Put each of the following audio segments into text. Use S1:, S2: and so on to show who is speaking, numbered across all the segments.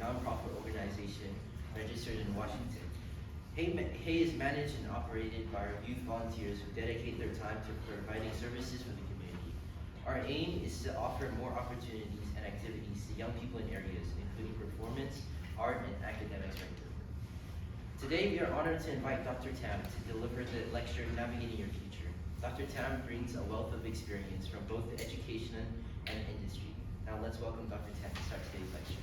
S1: nonprofit organization registered in Washington. Hay is managed and operated by our youth volunteers who dedicate their time to providing services for the community. Our aim is to offer more opportunities and activities to young people in areas including performance, art, and academics regularly. Today we are honored to invite Dr. Tam to deliver the lecture Navigating Your Future. Dr. Tam brings a wealth of experience from both the education and industry. Now let's welcome Dr. Tam to start today's lecture.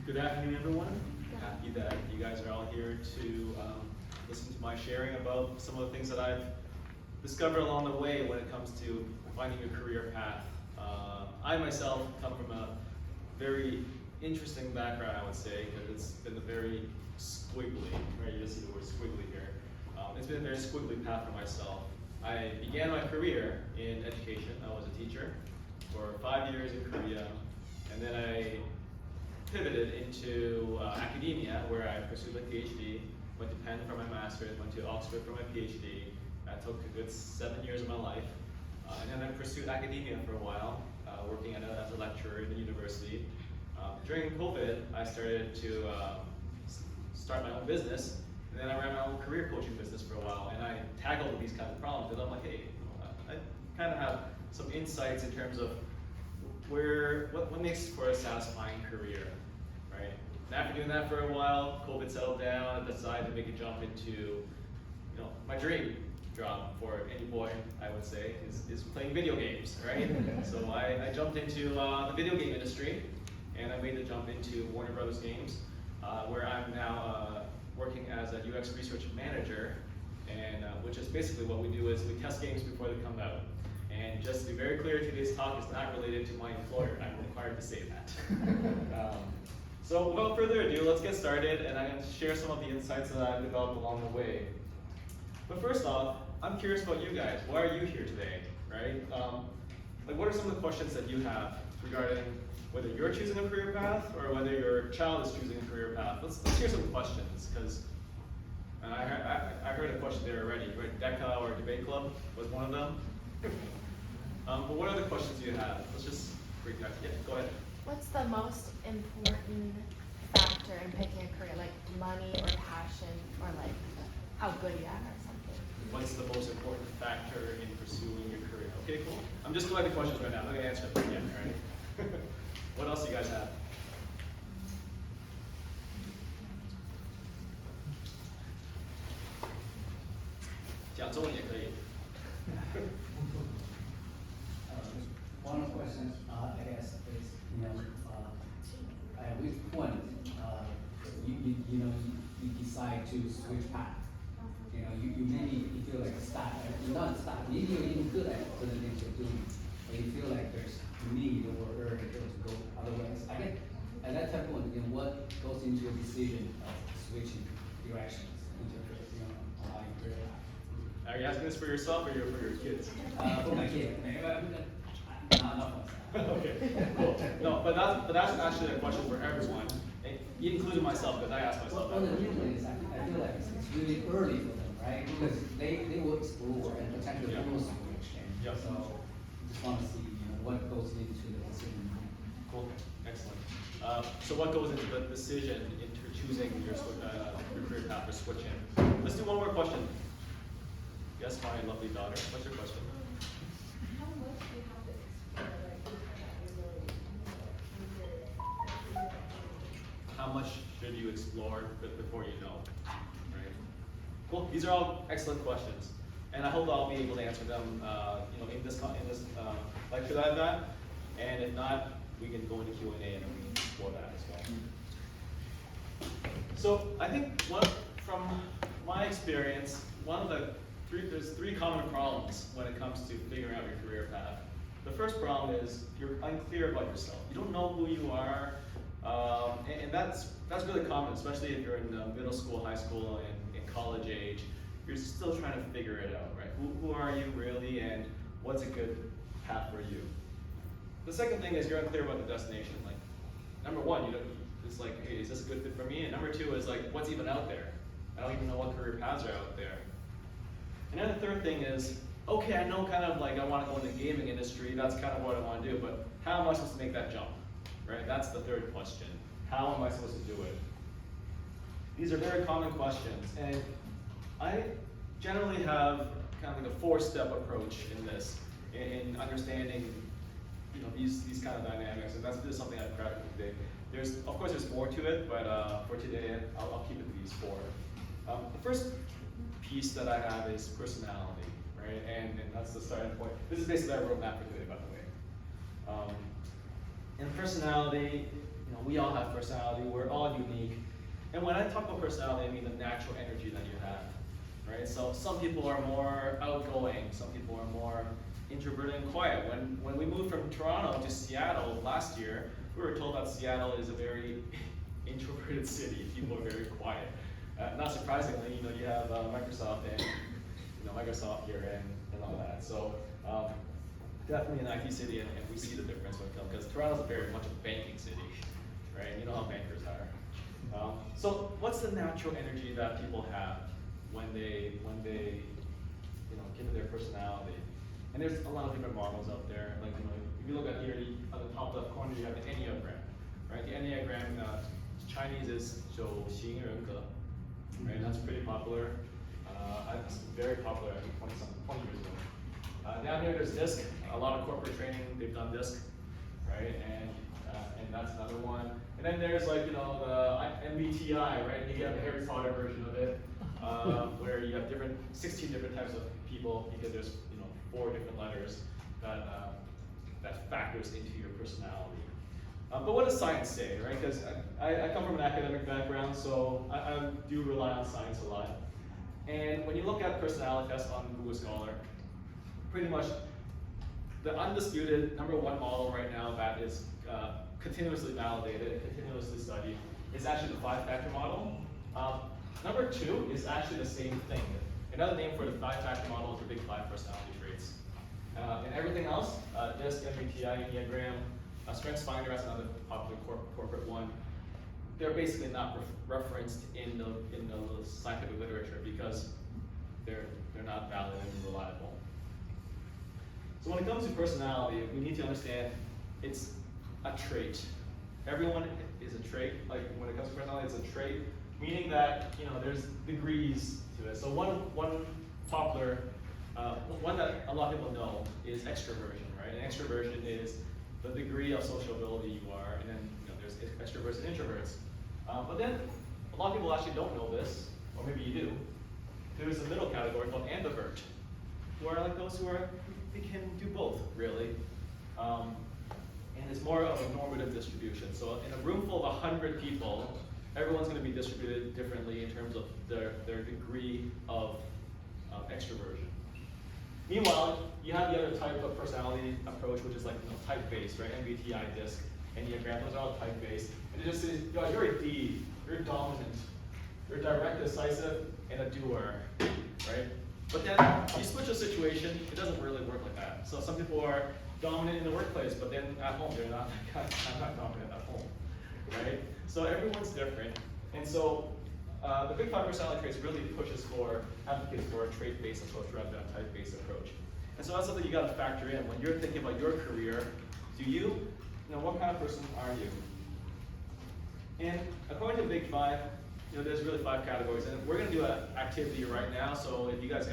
S2: Good afternoon, everyone. Happy that you guys are all here to listen to my sharing about some of the things that I've discovered along the way when it comes to finding a career path. I myself come from a very interesting background, I would say, because it's been a very squiggly, right? You just see the word squiggly here. It's been a very squiggly path for myself. I began my career in education. I was a teacher for 5 years in Korea, and then I pivoted into academia, where I pursued a PhD, went to Penn for my master's, went to Oxford for my PhD. That took a good 7 years of my life. And then I pursued academia for a while, working as a lecturer in the university. During COVID, I started to start my own business, and then I ran my own career coaching business for a while, and I tackled these kinds of problems, because I'm like, hey, I kind of have some insights in terms of what makes for a satisfying career, right? And after doing that for a while, COVID settled down, I decided to make a jump into, my dream job for any boy, I would say, is playing video games, right? So I jumped into the video game industry, and I made the jump into Warner Brothers Games, where I'm now working as a UX research manager, and which is basically what we do is we test games before they come out. And just to be very clear, today's talk is not related to my employer. I'm required to say that. So without further ado, let's get started, and I'm going to share some of the insights that I've developed along the way. But first off, I'm curious about you guys. Why are you here today, right? What are some of the questions that you have regarding whether you're choosing a career path or whether your child is choosing a career path? Let's hear some questions, because I heard a question there already, right? DECA or debate club was one of them. But what other questions do you have? Let's just break that. Yeah, go ahead.
S3: What's the most important factor in picking a career, like money or passion, or like how good you are or something?
S2: What's the most important factor in pursuing your career? Okay, cool. I'm just collecting questions right now. I'm not gonna answer them again, right? What else do you guys have?
S4: One question I guess is, at which point you decide to switch path. You maybe feel like not start. Maybe you're even good at certain things you're doing, but you feel like there's need or urge to go otherwise. I guess at that type of point, what goes into your decision of switching directions into your career path?
S2: Are you asking this for yourself or for your kids?
S4: For my kid. Not
S2: Okay, cool. No, but that's actually a question for everyone, including myself, because I asked myself that.
S4: Well, the reason is I feel like it's really early for them, right? Because they will explore and potentially
S2: Yeah.
S4: will switch.
S2: Yeah.
S4: So just want to see what goes into the decision.
S2: Cool, excellent. So what goes into the decision into choosing your career path or switching? Let's do one more question. Yes, my lovely daughter. What's your question?
S5: How much do you have to explore, like,
S2: How much should you explore before you know? Right. Cool. These are all excellent questions, and I hope I'll be able to answer them, in this lecture that I've got. And if not, we can go into Q&A and we can explore that as well. So I think from my experience, there's three common problems when it comes to figuring out your career path. The first problem is you're unclear about yourself. You don't know who you are, and that's really common, especially if you're in middle school, high school, and college age. You're still trying to figure it out, right? Who are you really, and what's a good path for you? The second thing is you're unclear about the destination. Like, number one, it's like, hey, is this a good fit for me? And number two is like, what's even out there? I don't even know what career paths are out there. And then the third thing is okay, I know kind of like I want to go in the gaming industry, that's kind of what I want to do, but how am I supposed to make that jump, right? That's the third question. How am I supposed to do it? These are very common questions, and I generally have kind of like a 4-step approach in this, in understanding, you know, these kind of dynamics, and that's just something I've crafted today. Of course, there's more to it, but for today, I'll keep it these 4. The first piece that I have is personality, right? And that's the starting point. This is basically our roadmap for today, by the way. In personality, you know, we all have personality. We're all unique. And when I talk about personality, I mean the natural energy that you have, right? So some people are more outgoing. Some people are more introverted and quiet. When we moved from Toronto to Seattle last year, we were told that Seattle is a very introverted city. People are very quiet. Not surprisingly, you know, you have Microsoft and Microsoft here and all that. So definitely an IT city, and we see the difference when it comes, because Toronto's very much a banking city, right? You know how bankers are. So what's the natural energy that people have when they give it their personality? And there's a lot of different models out there. Like, you know, if you look at here on the top left corner, you have the Enneagram, right? The Enneagram, Chinese is 九型人格, right? That's pretty popular. It's very popular, I think 20 years ago. Down here there's DISC. A lot of corporate training, they've done DISC, right? And that's another one. And then there's like, you know, the MBTI, right? You have the Harry Potter version of it, where you have 16 different types of people, because there's, you know, 4 different letters that factors into your personality. But what does science say, right? Because I come from an academic background, so I do rely on science a lot. And when you look at personality tests on Google Scholar, pretty much the undisputed #1 model right now that is continuously validated and continuously studied is actually the 5-factor model. #2 is actually the same thing. Another name for the 5-factor model is the Big 5 personality traits. And everything else, DISC, MBTI, Enneagram, StrengthsFinder, that's another popular corporate one. They're basically not referenced in the scientific literature because they're not valid and reliable. So when it comes to personality, we need to understand it's a trait. Everyone is a trait. Like when it comes to personality, it's a trait, meaning that, you know, there's degrees to it. So one popular one that a lot of people know is extroversion, right? And extroversion is the degree of sociability you are, and then, you know, there's extroverts and introverts. But then a lot of people actually don't know this, or maybe you do. There's a middle category called ambivert, who are like those they can do both, really. And it's more of a normative distribution. So in a room full of 100 people, everyone's going to be distributed differently in terms of their degree of extroversion. Meanwhile, you have the other type of personality approach, which is like, you know, type-based, right? MBTI, DISC, Enneagram, those are all type-based. And it just says, yo, you're a D, you're dominant, you're direct, decisive, and a doer, right? But then you switch a situation, it doesn't really work like that. So some people are dominant in the workplace, but then at home they're not I'm not dominant at home, right? So everyone's different, and so the Big 5 personality traits really advocates for a trait-based approach rather than a type-based approach. And so that's something you got to factor in when you're thinking about your career. You know, what kind of person are you? And according to Big 5, you know, there's really 5 categories, and we're going to do an activity right now. So if you guys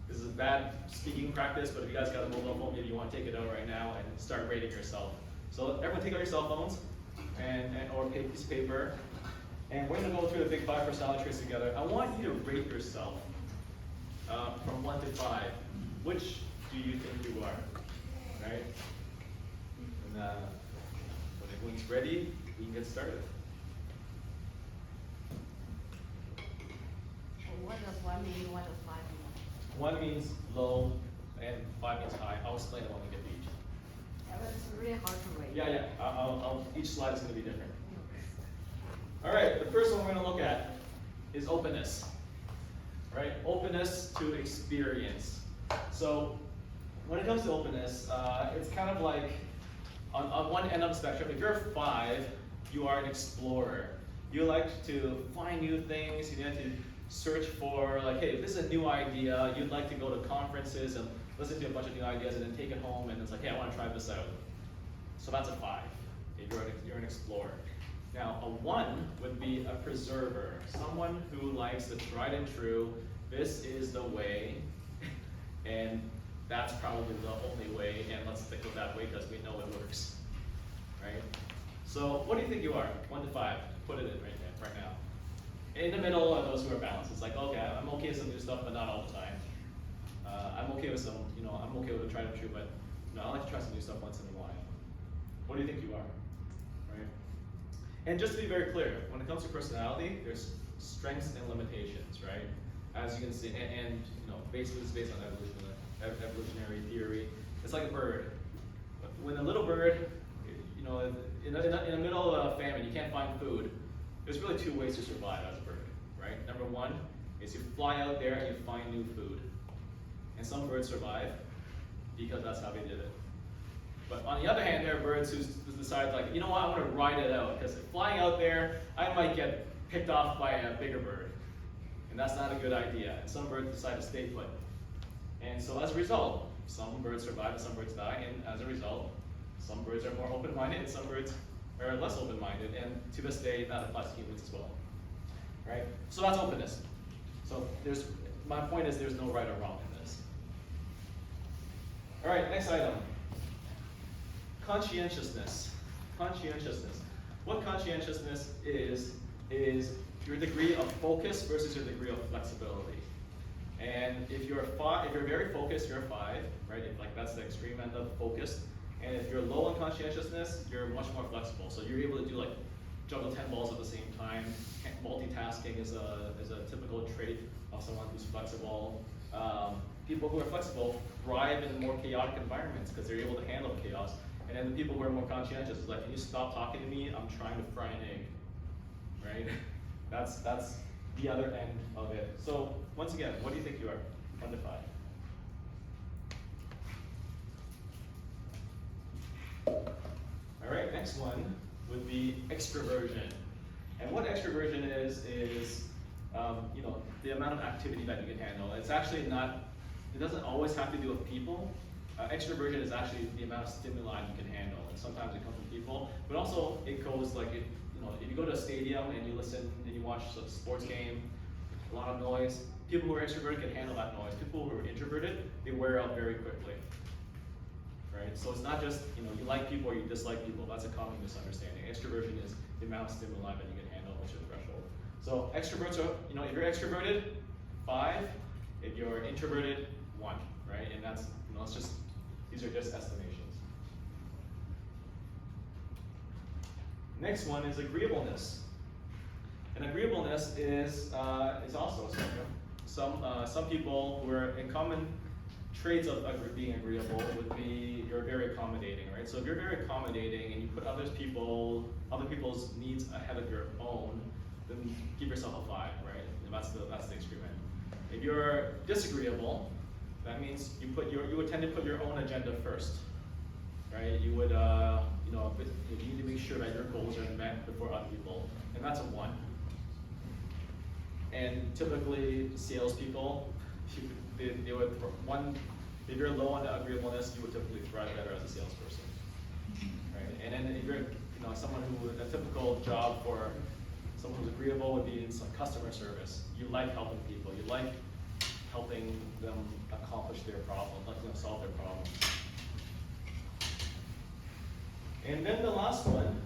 S2: this is a bad speaking practice, but if you guys got a mobile phone, maybe you want to take it out right now and start rating yourself. So everyone take out your cell phones or a piece of paper, and we're going to go through the Big 5 personality traits together. I want you to rate yourself from 1 to 5. Which do you think you are, right? And when everyone's ready, we can get started.
S3: What does 1 mean? What does 5 mean?
S2: 1 means low, and 5 means high. I'll explain it when we get to each.
S3: Yeah, but it's really hard to rate.
S2: Yeah. Each slide is going to be different. All right, the first one we're going to look at is openness. Right? Openness to experience. So when it comes to openness, it's kind of like on one end of the spectrum. If you're 5, you are an explorer. You like to find new things. You like to search for, like, hey, if this is a new idea, you'd like to go to conferences and listen to a bunch of new ideas, and then take it home and it's like, hey, I want to try this out. So that's a 5, if you're an explorer. Now, a 1 would be a preserver, someone who likes the tried and true, this is the way, and that's probably the only way, and let's stick with that way because we know it works, right? So what do you think you are? 1 to 5, put it in right now. In the middle are those who are balanced. It's like, okay, I'm okay with some new stuff, but not all the time. I'm okay with some, I'm okay with the tried and true, but I like to try some new stuff once in a while. What do you think you are, right? And just to be very clear, when it comes to personality, there's strengths and limitations, right? As you can see, and basically it's based on evolutionary theory. It's like a bird. When a little bird, in the middle of a famine, you can't find food. There's really 2 ways to survive as a bird, right? Number 1 is you fly out there and you find new food. And some birds survive because that's how they did it. But on the other hand, there are birds who decide, like, you know what, I want to ride it out, because flying out there, I might get picked off by a bigger bird. And that's not a good idea. And some birds decide to stay put. And so as a result, some birds survive and some birds die, and as a result, some birds are more open-minded and some birds are less open-minded, and to this day, that applies to humans as well, right? So that's openness. So my point is there's no right or wrong in this. All right, next item. Conscientiousness. Conscientiousness. What conscientiousness is your degree of focus versus your degree of flexibility. And if you're very focused, you're a 5, right? Like that's the extreme end of focused. And if you're low in conscientiousness, you're much more flexible. So you're able to do like juggle 10 balls at the same time. Multitasking is a typical trait of someone who's flexible. People who are flexible thrive in more chaotic environments because they're able to handle chaos. And then the people who are more conscientious is like, can you stop talking to me? I'm trying to fry an egg, right? That's the other end of it. So once again, what do you think you are? 1 to 5. All right, next one would be extroversion. And what extroversion is the amount of activity that you can handle. It's actually not, it doesn't always have to do with people. Extroversion is actually the amount of stimuli you can handle, and sometimes it comes from people, but also it goes like, if you go to a stadium and you listen and you watch a sports game, a lot of noise, people who are extroverted can handle that noise. People who are introverted, they wear out very quickly, right? So it's not just, you like people or you dislike people. That's a common misunderstanding. Extroversion is the amount of stimuli that you can handle, what's your threshold. So extroverts are, if you're extroverted, 5. If you're introverted, 1, right? And that's, these are just estimations. Next one is agreeableness. And agreeableness is also a spectrum. Some people who are in common traits of being agreeable would be you're very accommodating, right? So if you're very accommodating and you put other people's needs ahead of your own, then give yourself a 5, right? And that's the extreme end. If you're disagreeable, that means you would tend to put your own agenda first, right? You would, you need to make sure that your goals are met before other people, and that's a 1. And typically, salespeople, they would if you're low on the agreeableness, you would typically thrive better as a salesperson, right? And then if you're, someone a typical job for someone who's agreeable would be in some customer service. You like helping people. You like helping them accomplish their problem, letting them solve their problem. And then the last one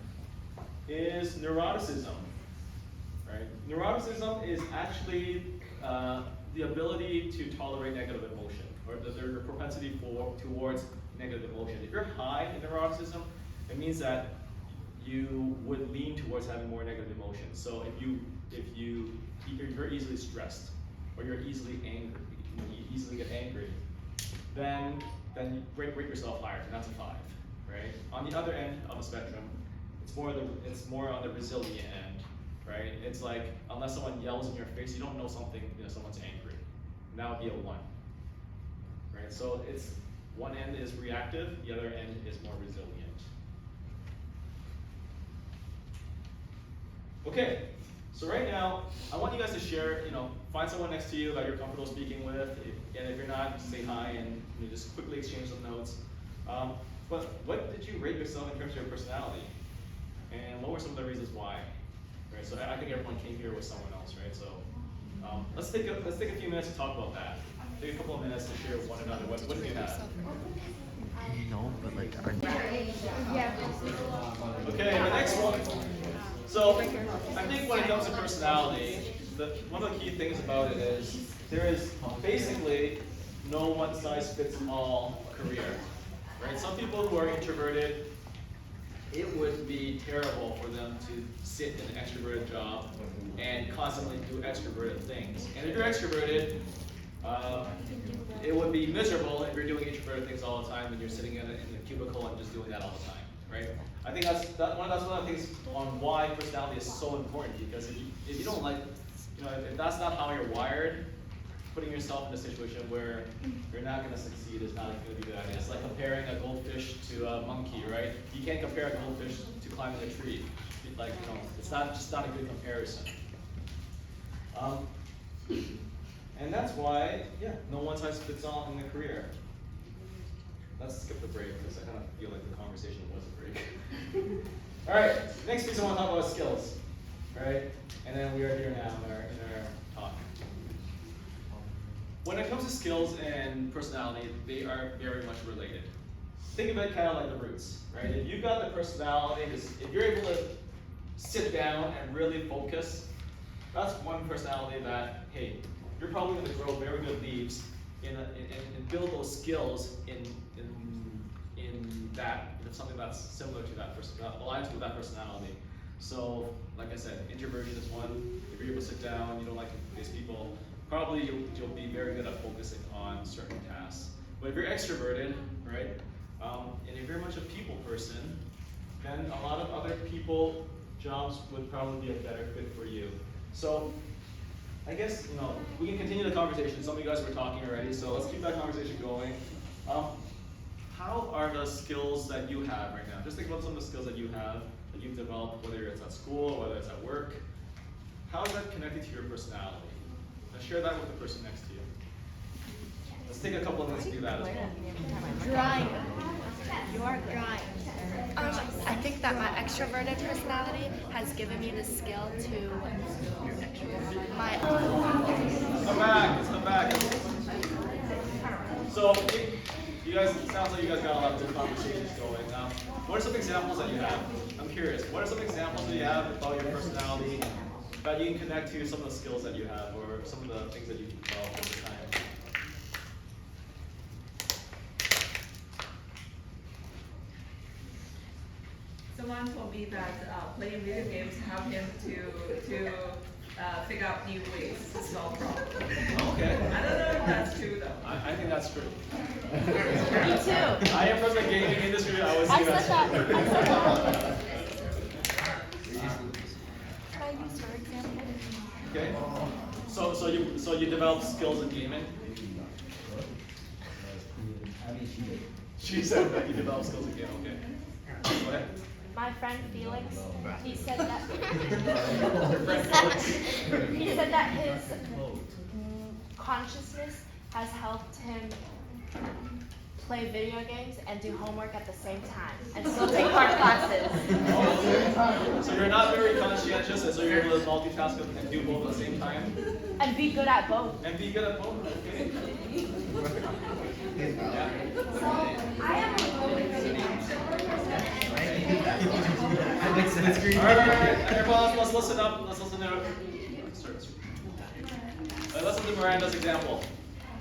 S2: is neuroticism, right? Neuroticism is actually the ability to tolerate negative emotion, or the propensity towards negative emotion. If you're high in neuroticism, it means that you would lean towards having more negative emotions. So if you're easily stressed, or you're easily angry, you easily get angry, then you rate yourself higher, and that's a 5, right? On the other end of the spectrum, it's more on the resilient end, right? It's like, unless someone yells in your face, you don't know someone's angry, and that would be a 1, right? So it's one end is reactive, the other end is more resilient. Okay, So right now, I want you guys to share, find someone next to you that you're comfortable speaking with, and if you're not, just say hi and just quickly exchange some notes. But what did you rate yourself in terms of your personality? And what were some of the reasons why? Right, so I think everyone came here with someone else, right? So let's take a few minutes to talk about that. Take a couple of minutes to share with one another. What did you have?
S1: No, but like,
S2: Okay, the next one. So I think when it comes to personality, one of the key things about it is there is basically no one-size-fits-all career. Right? Some people who are introverted, it would be terrible for them to sit in an extroverted job and constantly do extroverted things. And if you're extroverted, it would be miserable if you're doing introverted things all the time and you're sitting in a cubicle and just doing that all the time, right? I think that's one of the things on why personality is so important, because if you don't like, if that's not how you're wired, putting yourself in a situation where you're not going to succeed is not going to be a good idea. It's like comparing a goldfish to a monkey, right? You can't compare a goldfish to climbing a tree. Like, it's just not a good comparison. And that's why, no one size fits all in the career. Let's skip the break because I kind of feel like the conversation was a break. All right, next piece I want to talk about is skills, right? And then we are here now in our talk. When it comes to skills and personality, they are very much related. Think of it kind of like the roots, right? If you've got the personality, if you're able to sit down and really focus, that's one personality that, hey, you're probably going to grow very good leaves and build those skills in something that's similar to that person, that aligns with that personality. So, like I said, introversion is one. If you're able to sit down, you don't like to face people, probably you'll be very good at focusing on certain tasks. But if you're extroverted, right, and if you're much a people person, then a lot of other people jobs would probably be a better fit for you. So I guess, we can continue the conversation. Some of you guys were talking already, so let's keep that conversation going. How are the skills that you have right now? Just think about some of the skills that you have, that you've developed, whether it's at school, whether it's at work. How is that connected to your personality? Now share that with the person next to you. Let's take a couple of minutes to do that as well.
S3: Drawing. You are drawing. I think that my extroverted personality has given me the skill to
S2: Come back. So, you guys, it sounds like you guys got a lot of good conversations going. What are some examples that you have? I'm curious. What are some examples that you have about your personality that you can connect to some of the skills that you have, or some of the things that you've developed over time?
S5: Someone told me that playing video games help him to figure out new ways to solve problems.
S2: Okay.
S5: I don't know if that's true though.
S2: I think that's true.
S3: Me too.
S2: I am from the gaming industry. I always
S3: I
S2: see
S3: said
S2: that.
S3: that. I said that. Can I use your example?
S2: Okay. So you developed skills in gaming? She said that you developed skills in gaming. Okay. Go ahead.
S3: My friend Felix, he said that
S2: Your friend
S3: he said that his consciousness has helped him play video games and do homework at the same time and still take hard classes.
S2: So you're not very conscientious, and so you're able to multitask and do both at the same time?
S3: And be good at both.
S2: And be good at both? Okay. Yeah.
S3: So I am a really extrovert person
S2: Alright, everyone, let's listen up. Let's listen to listen to Miranda's example.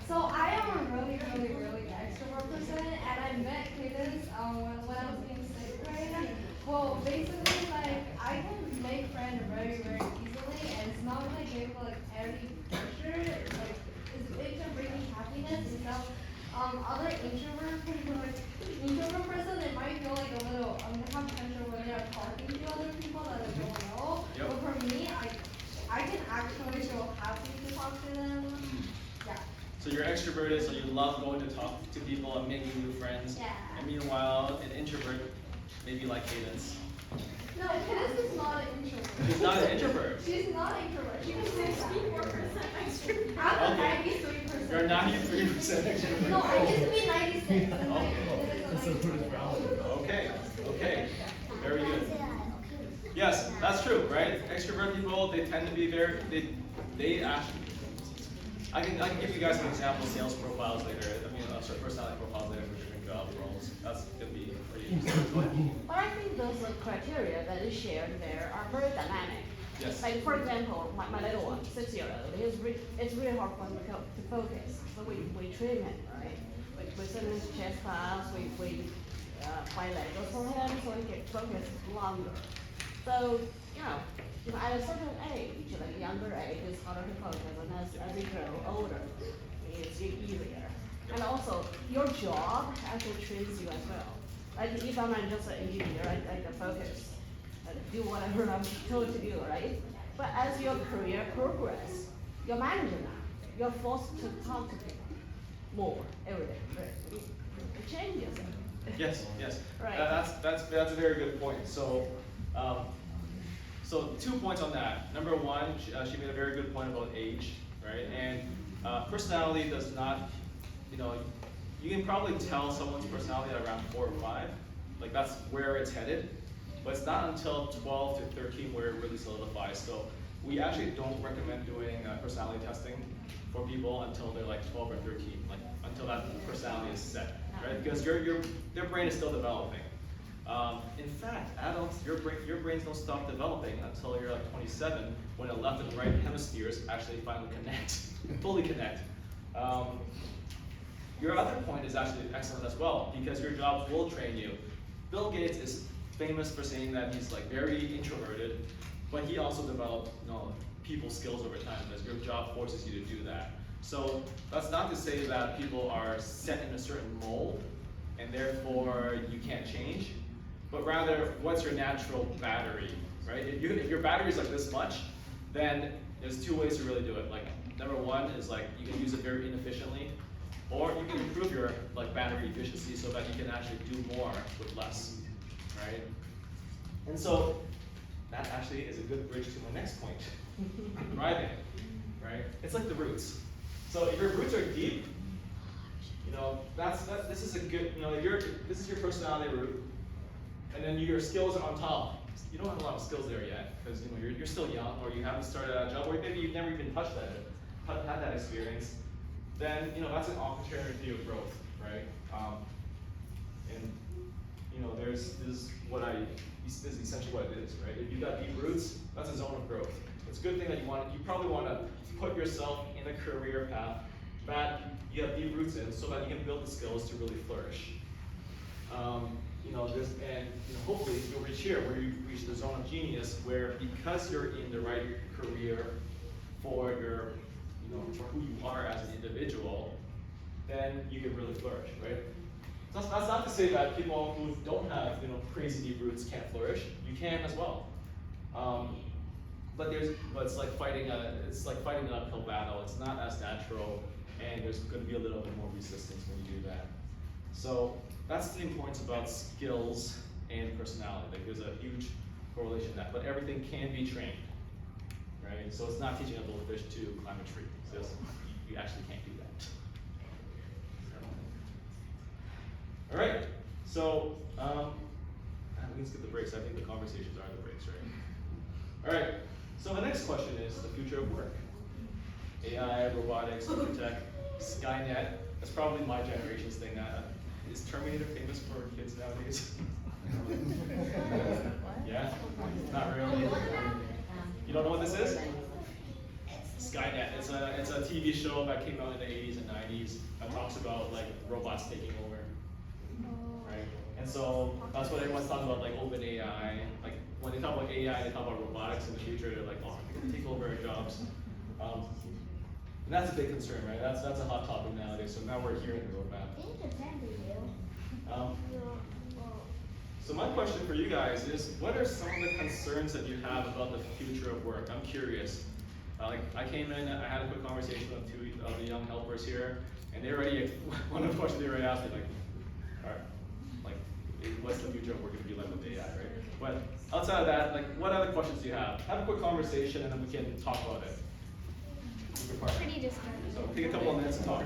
S6: So I am a really extrovert person, and I met Cadence when I was in 6th grade. Well, basically, like, I can make friends very easily, and it's not really big for, like, every pressure. Like, it's big to bring me happiness and stuff. Other introvert person, they might feel like a little have pressure when they're talking to other people that they don't know.
S2: Yep.
S6: But for me, I can actually feel happy to talk to them. Yeah.
S2: So you're extroverted, so you love going to talk to people and making new friends.
S6: Yeah.
S2: And meanwhile, an introvert, maybe like Cadence,
S6: No, Candace is not an introvert.
S2: She's not an introvert.
S6: She's not an introvert. She can say
S5: 64% extrovert.
S6: I'm
S2: Okay.
S6: 93%.
S2: You're 93% extrovert.
S6: No, I used to be 96. And
S2: Okay.
S6: like,
S2: Okay, very good. Yes, that's true, right? Extrovert people, they tend to be very, they actually, I can give you guys some example sales profiles later. I mean, sorry, personality profiles later for different job roles. That's gonna be pretty interesting.
S7: But I think those criteria that is shared there are very dynamic.
S2: Yes.
S7: Like, for example, my little one, 6-year-old, it's really hard for him to focus. So we trim him, right? We send him to chess class, we buy Legos for him so he can focus longer. So, at a certain age, like younger age, it's harder to focus, and as you grow older, it's easier. And also, your job actually trains you as well. Like if I'm just an engineer, I can focus, do whatever I'm told to do, right? But as your career progress, you're manager now. You're forced to talk to people more every day. Right? It changes.
S2: Yes.
S7: Right.
S2: That's a very good point. So, so 2 points on that. Number one, she made a very good point about age, right? And personality does not, you can probably tell someone's personality at around 4 or 5. Like that's where it's headed. But it's not until 12 to 13 where it really solidifies. So we actually don't recommend doing personality testing for people until they're like 12 or 13, like until that personality is set, right? Because their brain is still developing. In fact, adults, your brains don't stop developing until you're like 27, when the left and right hemispheres actually finally connect, fully connect. Your other point is actually excellent as well, because your jobs will train you. Bill Gates is famous for saying that he's like very introverted, but he also developed people skills over time, because your job forces you to do that. So that's not to say that people are set in a certain mold and therefore you can't change, but rather what's your natural battery, right? If your battery is like this much, then there's 2 ways to really do it. Like number one is like you can use it very inefficiently, or you can improve your like battery efficiency so that you can actually do more with less, right? And so that actually is a good bridge to my next point. Driving, right? It's like the roots. So if your roots are deep, this is a good, this is your personality root, and then your skills are on top. You don't have a lot of skills there yet, because you're still young, or you haven't started a job, or maybe you've never even touched that, had that experience. Then that's an opportunity of growth, right? And this is essentially what it is, right? If you got deep roots, that's a zone of growth. It's a good thing that you probably want to put yourself in a career path that you have deep roots in, so that you can build the skills to really flourish. Hopefully you'll reach here where you reach the zone of genius, where because you're in the right career for your, for who you are as an individual, then you can really flourish, right? That's not to say that people who don't have crazy deep roots can't flourish. You can as well. But it's like fighting an uphill battle. It's not as natural, and there's going to be a little bit more resistance when you do that. So that's the importance about skills and personality. Like there's a huge correlation to that. But everything can be trained, right? So it's not teaching a little fish to climb a tree. So you actually can't do that. All right. So we can skip the breaks. I think the conversations are the breaks, right? All right. So the next question is the future of work. AI, robotics, tech, Skynet. That's probably my generation's thing. Is Terminator famous for kids nowadays? Yeah? Not really. You don't know what this is? Skynet. It's a TV show that came out in the 80s and 90s that talks about like robots taking over. Right? And so that's what everyone's talking about, like open AI. Like when they talk about AI, they talk about robotics in the future. They're like, oh, they're gonna take over our jobs. And that's a big concern, right? That's a hot topic nowadays. So now we're here in the roadmap. So my question for you guys is, what are some of the concerns that you have about the future of work? I'm curious. I came in, I had a quick conversation with 2 of the young helpers here, and they already, one of the questions they already asked me, like, all right, like, what's the future of work going to be like with AI, right? But outside of that, like, what other questions do you have? Have a quick conversation and then we can talk about it.
S6: Pretty discouraging.
S2: So take a couple of minutes to talk.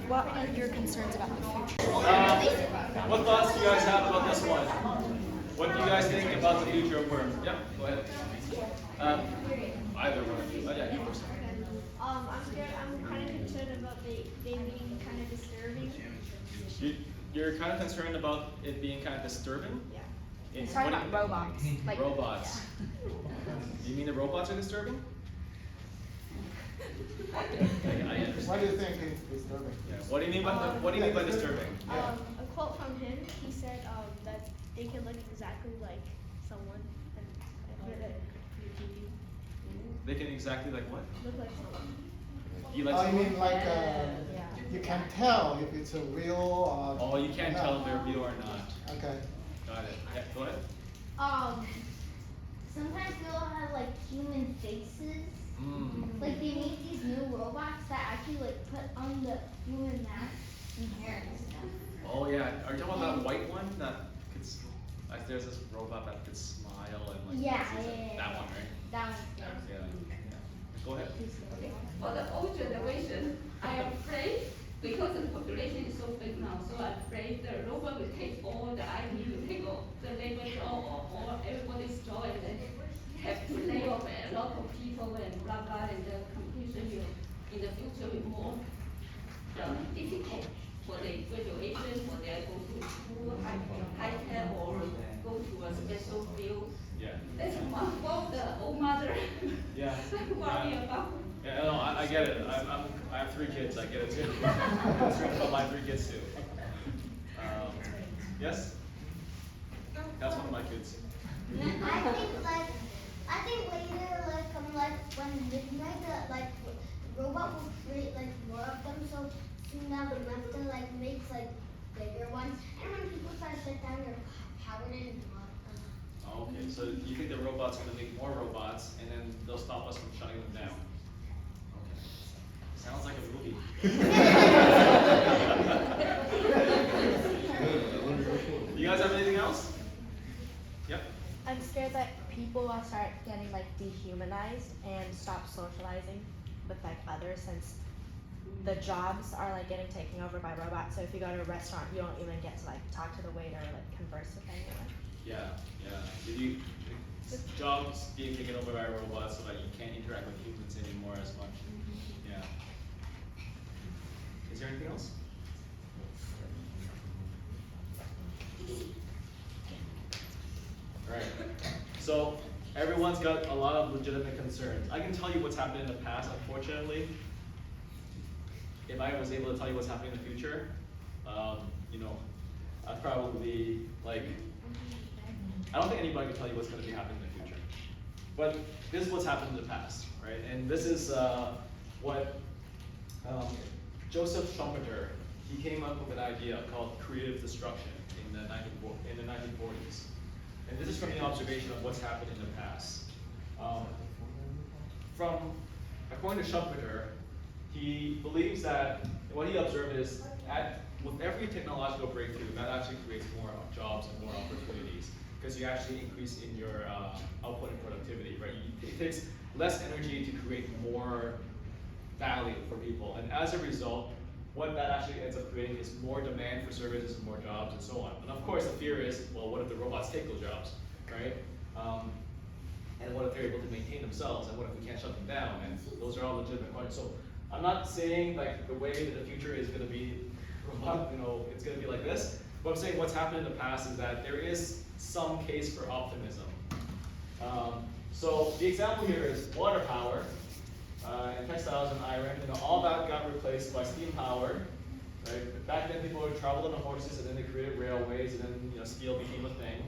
S3: What are your concerns about the future?
S2: What thoughts do you guys have about this one? What do you guys think about the future of work? Yeah, go ahead. Either one of you. Yeah, you first.
S8: I'm scared. I'm kind of concerned about they being kind of disturbing.
S2: You're kind of concerned about it being kind of disturbing?
S8: Yeah.
S3: It's talking about robots. Like,
S2: Robots. You mean the robots are disturbing? I understand.
S9: What do you think is disturbing?
S2: Yeah. What do you mean by disturbing?
S8: A quote from him. He said that they can look exactly like someone, and I heard it on TV.
S2: They can exactly like what?
S8: Look like someone.
S2: You like
S9: Oh, you
S2: someone?
S9: mean like, you can tell if it's a real or.
S2: Oh, you can't tell if they're real or not.
S9: Okay.
S2: Got it. Yeah, go ahead.
S10: Sometimes they'll have like human faces. Like they make these new robots that actually like put on the human mask and hair and stuff.
S2: Oh yeah. Are you talking about that white one that could? Like, there's this robot that could smile and like.
S10: Yeah,
S2: That one, right?
S10: That one's
S2: Yeah. Yeah. Go ahead.
S11: For the old generation, I am afraid because the population is so big now, so I'm afraid the robot will take all the IT, will take all the labor job or everybody's job, and then have to lay off a lot of people and blah blah, and the competition will, in the future will more difficult for the graduation, for their go to school, high tech or go to a special field.
S2: Yeah.
S11: That's what the old mother
S2: Yeah.
S11: worry about.
S2: Yeah, no, I get it. I have 3 kids. I get it too. I'm concerned about my 3 kids too. Yes. That's one of my kids.
S10: I think later like when midnight the robot will create like more of them, so soon now the left to like makes like bigger ones, and when people start to shut down their power and
S2: Oh, okay, so you think the robot's gonna make more robots and then they'll stop us from shutting them down? Okay. Sounds like a movie. You guys have anything else? Yep.
S3: I'm scared that people will start getting like dehumanized and stop socializing with like others, since the jobs are like getting taken over by robots. So if you go to a restaurant, you don't even get to like talk to the waiter or like converse with anyone.
S2: Yeah, yeah. Did you, jobs being taken over by robots so that you can't interact with humans anymore as much? Yeah. Is there anything else? Alright, so everyone's got a lot of legitimate concerns. I can tell you what's happened in the past, unfortunately. If I was able to tell you what's happening in the future, you know, I'd probably like, I don't think anybody can tell you what's going to be happening in the future. But this is what's happened in the past, right? And this is what Joseph Schumpeter, he came up with an idea called creative destruction in the 1940s. And this is from the observation of what's happened in the past. According to Schumpeter, he believes that what he observed is with every technological breakthrough, that actually creates more jobs and more opportunities, because you actually increase in your output and productivity, right? It takes less energy to create more value for people, and as a result, what that actually ends up creating is more demand for services and more jobs and so on. And of course, the fear is, well, what if the robots take those jobs, right? And what if they're able to maintain themselves, and what if we can't shut them down? And those are all legitimate questions. So I'm not saying like the way that the future is going to be, you know, it's going to be like this. But I'm saying what's happened in the past is that there is some case for optimism. So the example here is water power and textiles and iron. You know, all that got replaced by steam power. Right? Back then, people would travel on horses, and then they created railways, and then steel became a thing.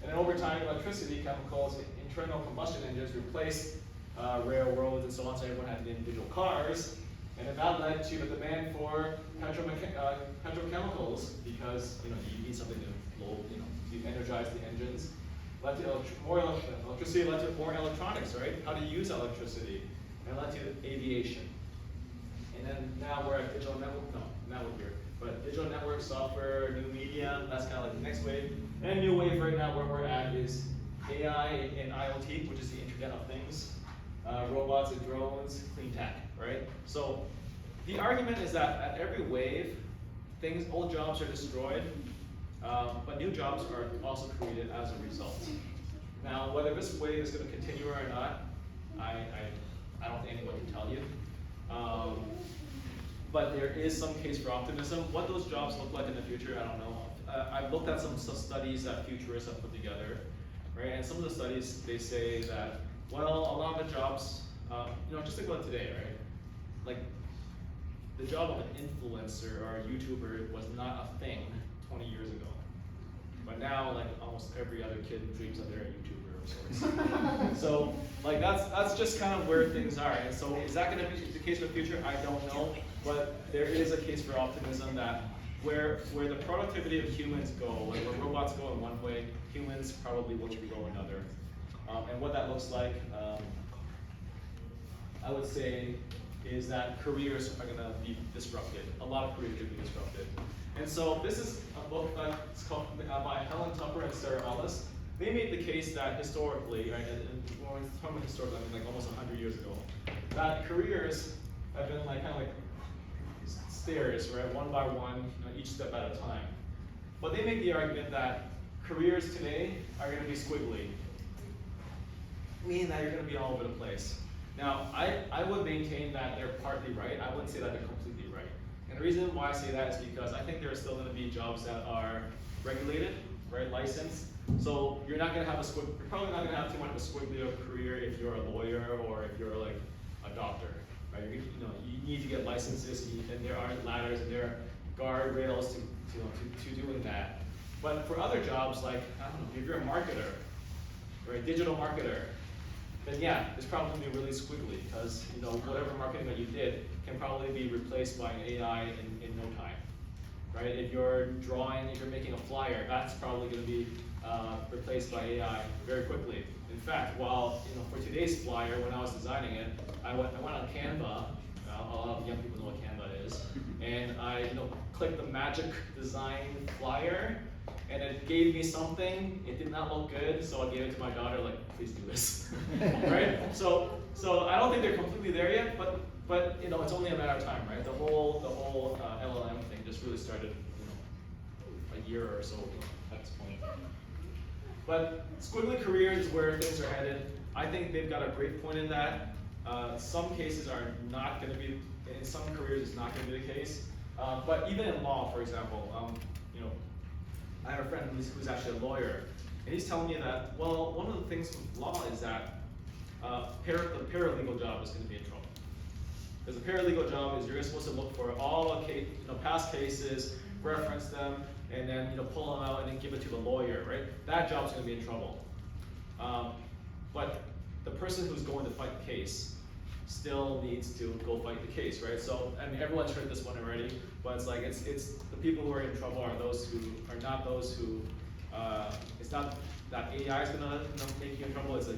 S2: And then over time, electricity, chemicals, internal combustion engines replaced railroads and so on. So everyone had individual cars, and then that led to the demand for petrochemicals, because you need something to energize the engines. Led to more electricity, led to more electronics, right? How to use electricity, and led to aviation. And then now we're at digital network. No, now we're here. But digital network, software, new media, that's kind of like the next wave. And a new wave right now where we're at is AI and IoT, which is the Internet of Things, robots and drones, clean tech, right? So the argument is that at every wave, old jobs are destroyed, but new jobs are also created as a result. Now, whether this wave is going to continue or not, I don't think anyone can tell you. But there is some case for optimism. What those jobs look like in the future, I don't know. I've looked at some studies that futurists have put together, right? And some of the studies, they say that, well, a lot of the jobs, just think about today, right? Like, the job of an influencer or a YouTuber was not a thing 20 years ago. But now, like, almost every other kid dreams that they're a YouTuber of sorts. So, like, that's just kind of where things are. And so, is that going to be the case for the future? I don't know. But there is a case for optimism that where the productivity of humans go, like where robots go in one way, humans probably will go another. And what that looks like, I would say, is that careers are going to be disrupted. A lot of careers are going to be disrupted. And so this is a book it's called by Helen Tupper and Sarah Ellis. They made the case that historically, right, and when we're talking about historically, I mean like almost 100 years ago, that careers have been like kind of like stairs, right, one by one, each step at a time. But they make the argument that careers today are going to be squiggly, meaning that you're going to be all over the place. Now, I would maintain that they're partly right. I wouldn't say that they're completely right. And the reason why I say that is because I think there are still going to be jobs that are regulated, right, licensed. So you're not going to have you're probably not going to have too much of a squiggly of career if you're a lawyer or if you're like a doctor. Right? You need to get licenses, and there are ladders and there are guardrails to doing that. But for other jobs, like I don't know, if you're a marketer or a digital marketer, then yeah, it's probably going to be really squiggly because whatever marketing that you did can probably be replaced by an AI in no time. Right? If you're making a flyer, that's probably going to be replaced by AI very quickly. In fact, while for today's flyer, when I was designing it, I went on Canva. A lot of young people know what Canva is, and I clicked the magic design flyer, and it gave me something. It did not look good, so I gave it to my daughter. Like, please do this, right? So I don't think they're completely there yet, but it's only a matter of time, right? The whole LLM thing just really started a year or so at this point. But squiggly careers is where things are headed. I think they've got a great point in that. Some cases are not going to be, in some careers it's not going to be the case. But even in law, for example, I have a friend who's actually a lawyer, and he's telling me that, well, one of the things with law is that the paralegal job is going to be in trouble. Because the paralegal job is you're supposed to look for all past cases, reference them, and then pull them out and then give it to the lawyer, right? That job's going to be in trouble. But the person who's going to fight the case still needs to go fight the case, right? So, I mean, everyone's heard this one already, but it's like it's the people who are in trouble are those who are not those who. It's not that AI is gonna make you in trouble. The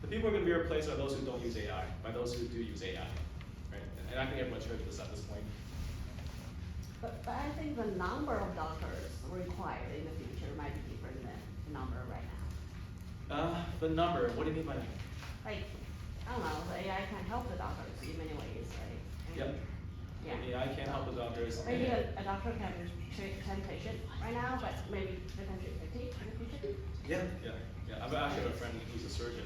S2: people who are gonna be replaced are those who don't use AI by those who do use AI, right? And I think everyone's heard this at this point.
S7: But I think the number of doctors required in the future might be different than the number right now.
S2: The number, what do you mean by that?
S7: Like, I don't know, the AI can help the doctors in many ways, right?
S2: Yep.
S7: Yeah.
S2: AI can't help the doctors.
S7: Maybe a doctor can treat 10 patients right now, but maybe they can treat 50 in the future.
S2: Yeah. I've actually have a friend who's a surgeon.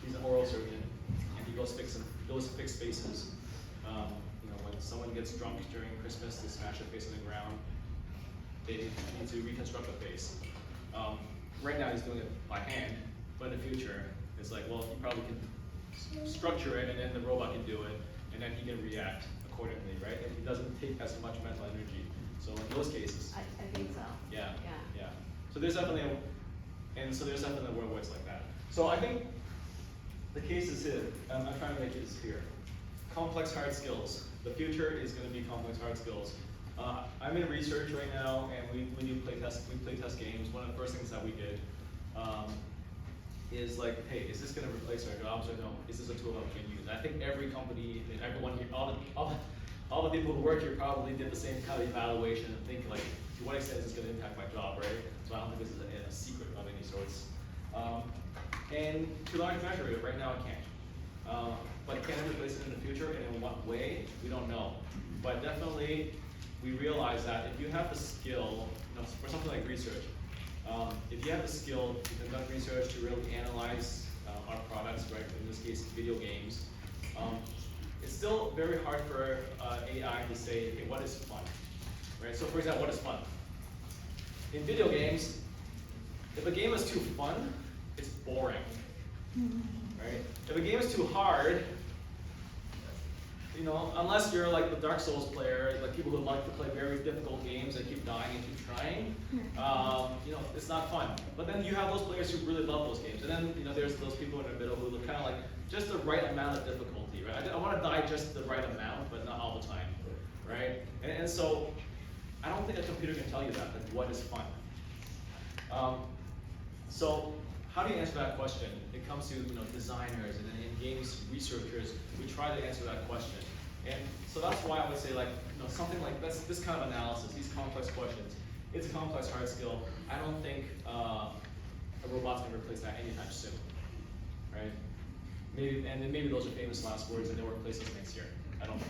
S2: He's an oral surgeon, and he goes fix faces. When someone gets drunk during Christmas, they smash their face on the ground. They need to reconstruct the face. Right now, he's doing it by hand, but in the future, it's like, well, he probably can structure it, and then the robot can do it, and then he can react accordingly, right? And it doesn't take as much mental energy. So in those cases,
S7: I think so.
S2: yeah. So there's definitely a world where it's like that. So I think the case is here. I'm trying to make it here. Complex hard skills. The future is going to be complex hard skills. I'm in research right now, and we do play test games. One of the first things that we did is like, hey, is this going to replace our jobs or no? Is this a tool that we can use? I think every company, and everyone here, all all the people who work here probably did the same kind of evaluation and think like, to what extent is this going to impact my job, right? So I don't think this is a secret of any sorts. And to large measure, right now it can't. But can it replace it in the future, and in what way? We don't know. But definitely, we realize that if you have the skill, for something like research, if you have the skill to conduct research, to really analyze our products, right, in this case, video games, it's still very hard for AI to say, okay, what is fun, right? So for example, what is fun? In video games, if a game is too fun, it's boring, right? If a game is too hard, unless you're like the Dark Souls player, like people who like to play very difficult games and keep dying and keep trying, it's not fun. But then you have those players who really love those games, and then there's those people in the middle who look kind of like just the right amount of difficulty, right? I want to die just the right amount, but not all the time, right? And so I don't think a computer can tell you that, like what is fun. So how do you answer that question? It comes to designers and then in games researchers, we try to answer that question. And so that's why I would say like something like this kind of analysis, these complex questions. It's a complex hard skill. I don't think a robot's gonna replace that anytime soon, right? Maybe those are famous last words and they'll replace us next year. I don't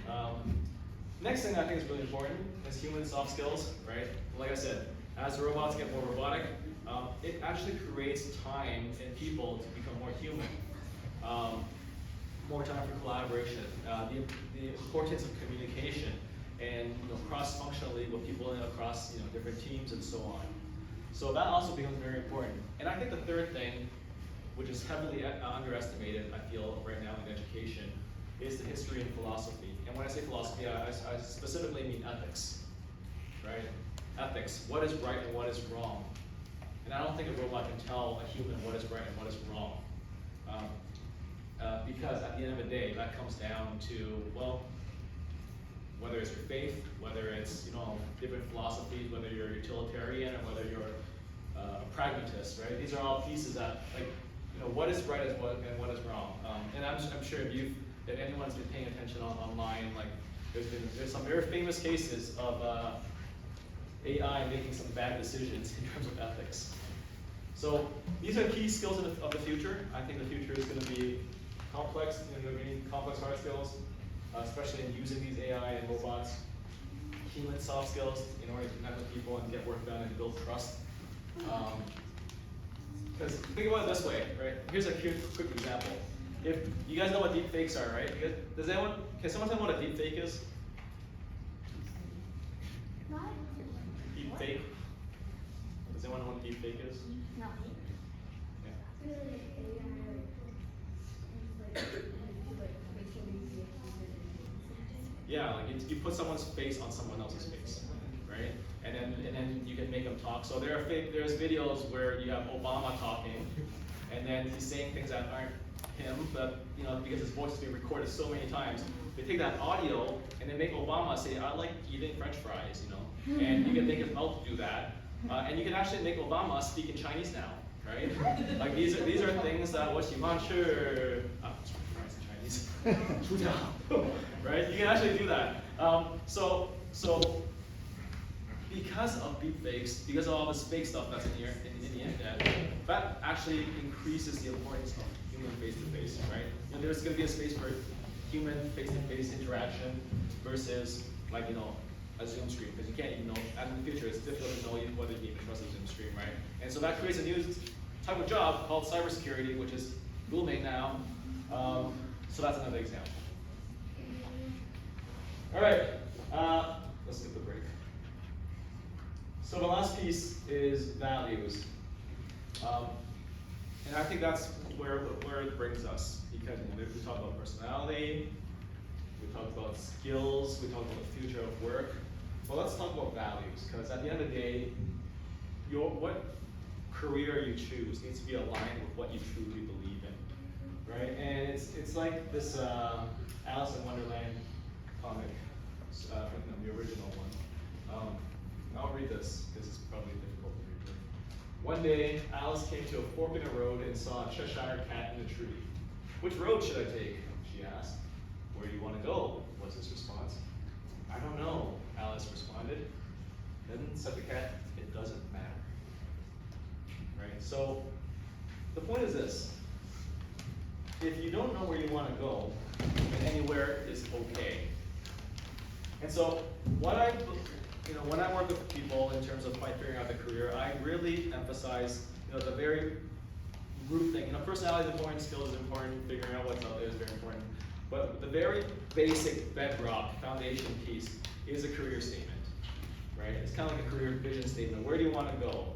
S2: know. Next thing I think is really important is human soft skills, right? Like I said, as the robots get more robotic, it actually creates time in people to become more human. More time for collaboration, the importance of communication, and cross-functionally with people across different teams and so on. So that also becomes very important. And I think the third thing, which is heavily underestimated, I feel, right now in education, is the history and philosophy. And when I say philosophy, I specifically mean ethics, right? Ethics, what is right and what is wrong. And I don't think a robot can tell a human what is right and what is wrong. Because at the end of the day, that comes down to, well, whether it's your faith, whether it's different philosophies, whether you're a utilitarian or whether you're a pragmatist, right? These are all pieces that, like, what is right and what is wrong. And I'm sure if anyone's been paying attention online, like there's some very famous cases of AI making some bad decisions in terms of ethics. So these are key skills of the future. I think the future is going to be complex, complex hard skills, especially in using these AI and robots. Human soft skills in order to connect with people and get work done and build trust. Because think about it this way, right? Here's a quick example. If you guys know what deep fakes are, right? Can someone tell me what a deep fake is? Deep fake? Does anyone know what a deep fake is?
S8: No.
S2: Yeah, like you put someone's face on someone else's face, right? And then you can make them talk. So there's videos where you have Obama talking, and then he's saying things that aren't him, but because his voice is being recorded so many times, they take that audio and they make Obama say, "I like eating French fries," and you can make his mouth do that, and you can actually make Obama speak in Chinese now, right? Like these are things that what you want to, fries in Chinese, right? You can actually do that. So because of deepfakes, because of all this fake stuff that's in the internet, that actually increases the importance of human face-to-face, right? There's going to be a space for human face-to-face interaction versus like a Zoom screen, because you can't even know. And in the future, it's difficult to know whether you even trust a Zoom screen, right? And so that creates a new type of job called cybersecurity, which is booming now. So that's another example. All right, let's take a break. So the last piece is values. And I think that's where it brings us, because we talk about personality, we talk about skills, we talk about the future of work. Well, let's talk about values, because at the end of the day, what career you choose needs to be aligned with what you truly believe in, right? And it's like this Alice in Wonderland comic, the original one. I'll read this, because it's probably difficult to read. One day, Alice came to a fork in the road and saw a Cheshire cat in a tree. "Which road should I take?" she asked. Where do you want to go? Was his response. I don't know, Alice responded. Then said the cat, it doesn't matter. Right? So the point is this. If you don't know where you want to go, then anywhere is okay. And so when I work with people in terms of figuring out the career, I really emphasize, the very root thing. Personality is important, skills is important, figuring out what's out there is very important. But the very basic bedrock foundation piece is a career statement, right? It's kind of like a career vision statement. Where do you want to go?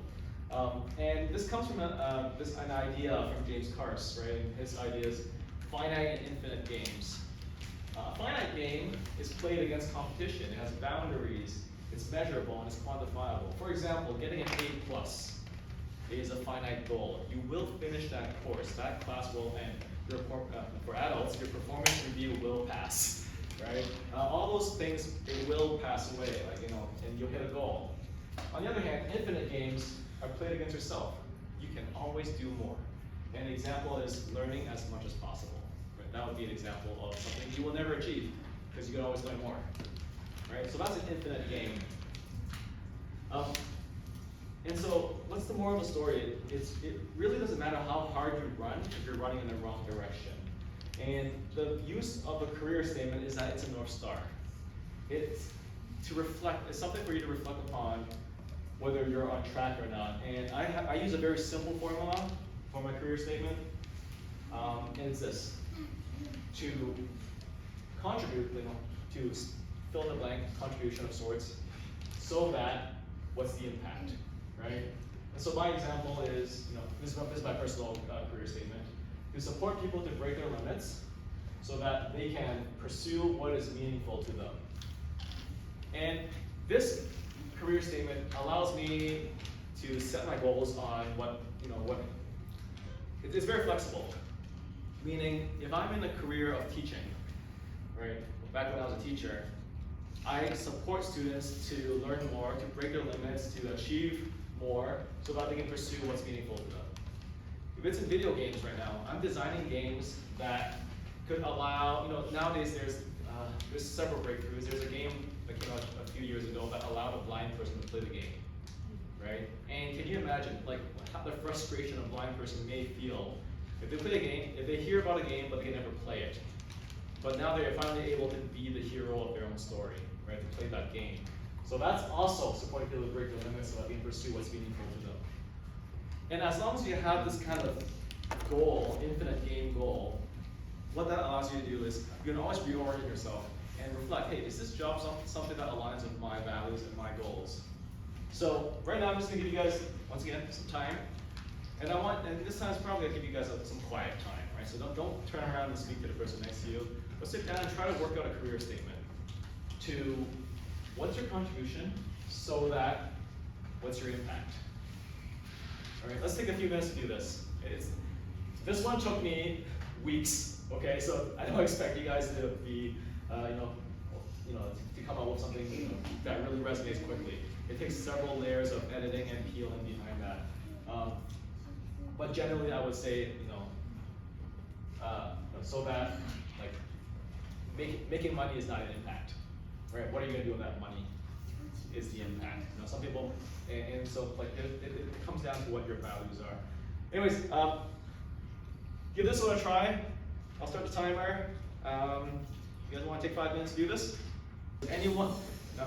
S2: And this comes from an idea from James Carse, right? And his idea is finite and infinite games. A finite game is played against competition. It has boundaries, it's measurable, and it's quantifiable. For example, getting an A+ is a finite goal. You will finish that course. That class will end. For adults, your performance review will pass, right? All those things, it will pass away, and you'll hit a goal. On the other hand, infinite games are played against yourself. You can always do more. And the example is learning as much as possible. Right? That would be an example of something you will never achieve, because you can always learn more. Right? So that's an infinite game. And so, what's the moral of the story? It really doesn't matter how hard you run if you're running in the wrong direction. And the use of a career statement is that it's a North Star. It's something for you to reflect upon whether you're on track or not. And I use a very simple formula for my career statement, and it's this: to contribute, to fill in the blank contribution of sorts, so that what's the impact, right? And so my example is, this is my personal career statement: to support people to break their limits, so that they can pursue what is meaningful to them. And this career statement allows me to set my goals on it's very flexible. Meaning, if I'm in the career of teaching, right, back when I was a teacher, I support students to learn more, to break their limits, to achieve more, so that they can pursue what's meaningful to them. If it's in video games right now, I'm designing games that could allow, nowadays there's several breakthroughs. There's a game that came out a few years ago that allowed a blind person to play the game, right? And can you imagine, how the frustration a blind person may feel if they play a game, if they hear about a game but they can never play it. But now they're finally able to be the hero of their own story, right? To play that game. So that's also supporting people to break their limits so that they can pursue what's meaningful to them. And as long as you have this kind of goal, infinite game goal, what that allows you to do is you can always reorient yourself and reflect, hey, is this job something that aligns with my values and my goals? So right now I'm just gonna give you guys, once again, some time. And this time is probably gonna give you guys some quiet time, right? So don't turn around and speak to the person next to you. But sit down and try to work out a career statement to what's your contribution, so that what's your impact. All right, let's take a few minutes to do this. This one took me weeks, okay? So I don't expect you guys to be, to come up with something that really resonates quickly. It takes several layers of editing and peeling behind that. But generally, I would say, so that making money is not an impact, right? What are you going to do with that money is the impact. Some people, and so it comes down to what your values are. Anyways, give this one a try. I'll start the timer. You guys want to take 5 minutes to do this? Does anyone?